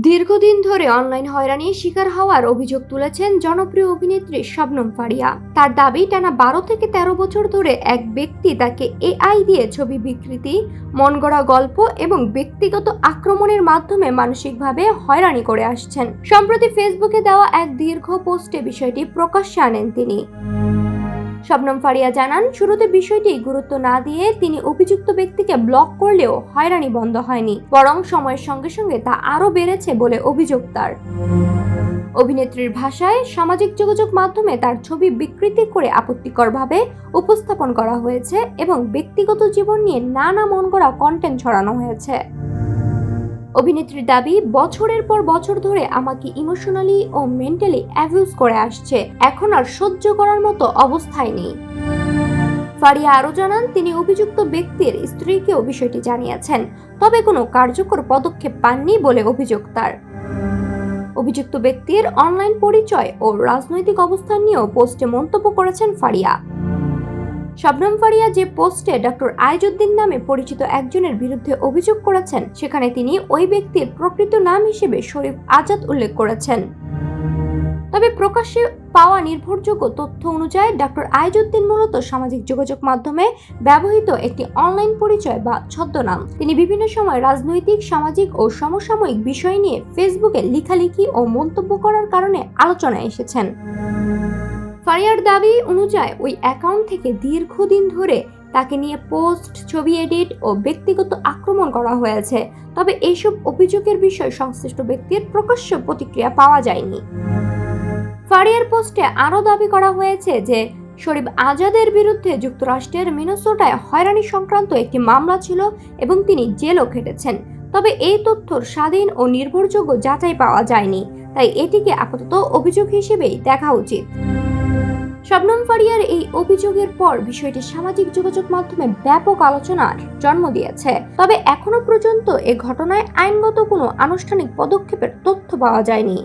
দীর্ঘদিন ধরে অনলাইন হয়রানির শিকার হওয়ার অভিযোগ তুলেছেন জনপ্রিয় অভিনেত্রী শবনম ফারিয়া। তার দাবি, টানা 12 থেকে 13 বছর ধরে এক ব্যক্তি তাকে এআই দিয়ে ছবি বিকৃতি, মনগড়া গল্প এবং ব্যক্তিগত আক্রমণের মাধ্যমে মানসিকভাবে হয়রানি করে আসছেন। সম্প্রতি ফেসবুকে দেওয়া এক দীর্ঘ পোস্টে বিষয়টি প্রকাশ্যে আনেন তিনি। শবনম ফারিয়া জানান, শুরুতে বিষয়টি গুরুত্ব না দিয়ে তিনি অভিযুক্ত ব্যক্তিকে ব্লক করলেও হয়রানি বন্ধ হয়নি, বরং সময়ের সঙ্গে সঙ্গে তা আরও বেড়েছে বলে অভিযোগ তার। অভিনেত্রীর ভাষায়, সামাজিক যোগাযোগ মাধ্যমে তার ছবি বিকৃতি করে আপত্তিকরভাবে উপস্থাপন করা হয়েছে এবং ব্যক্তিগত জীবন নিয়ে নানা মনগড়া কন্টেন্ট ছড়ানো হয়েছে। অভিনেত্রীর দাবি, বছরের পর বছর ধরে আমাকে ইমোশনালি ও মেন্টালি অ্যাবিউজ করে আসছে, এখন আর সহ্য করার মতো অবস্থায় নেই। ফারিয়া আরও জানান, তিনি অভিযুক্ত ব্যক্তির স্ত্রীকেও বিষয়টি জানিয়েছেন, তবে কোনো কার্যকর পদক্ষেপ পাননি বলে অভিযোগ তার। অভিযুক্ত ব্যক্তির অনলাইন পরিচয় ও রাজনৈতিক অবস্থান নিয়েও পোস্টে মন্তব্য করেছেন ফারিয়া। শবনম ফারিয়া যে পোস্টে ডক্টর আইজউদ্দিন নামে পরিচিত একজনের বিরুদ্ধে অভিযোগ করেছেন, সেখানে তিনি ওই ব্যক্তির প্রকৃত নাম হিসেবে শরীফ আজাদ উল্লেখ করেছেন। তবে প্রকাশ্যে পাওয়া নির্ভরযোগ্য তথ্য অনুযায়ী ডক্টর আইজউদ্দিন মূলত সামাজিক যোগাযোগ মাধ্যমে ব্যবহৃত একটি অনলাইন পরিচয় বা ছদ্মনাম। তিনি বিভিন্ন সময় রাজনৈতিক, সামাজিক ও সমসাময়িক বিষয় নিয়ে ফেসবুকে লেখালেখি ও মন্তব্য করার কারণে আলোচনায় এসেছেন। ফারিয়ার দাবি অনুযায়ী ওই অ্যাকাউন্ট থেকে দীর্ঘদিন ধরে তাকে নিয়ে পোস্ট, ছবি এডিট ও ব্যক্তিগত আক্রমণ করা হয়েছে, তবে এইসব অভিযোগের বিষয়ে সংশ্লিষ্ট ব্যক্তির প্রকাশ্য প্রতিক্রিয়া পাওয়া যায়নি। ফারিয়ার পোস্টে আরও দাবি করা হয়েছে যে শরীফ আজাদের বিরুদ্ধে যুক্তরাষ্ট্রের মিনেসোটায় হয়রানি সংক্রান্ত একটি মামলা ছিল এবং তিনি জেলও খেটেছেন, তবে এই তথ্যর স্বাধীন ও নির্ভরযোগ্য যাচাই পাওয়া যায়নি, তাই এটিকে আপাতত অভিযোগ হিসেবেই দেখা উচিত। শবনম ফারিয়ার এই অভিযোগের পর বিষয়টি সামাজিক যোগাযোগ মাধ্যমে ব্যাপক আলোচনার জন্ম দিয়েছে, তবে এখনো পর্যন্ত এ ঘটনায় আইনগত কোনো আনুষ্ঠানিক পদক্ষেপের তথ্য পাওয়া যায়নি।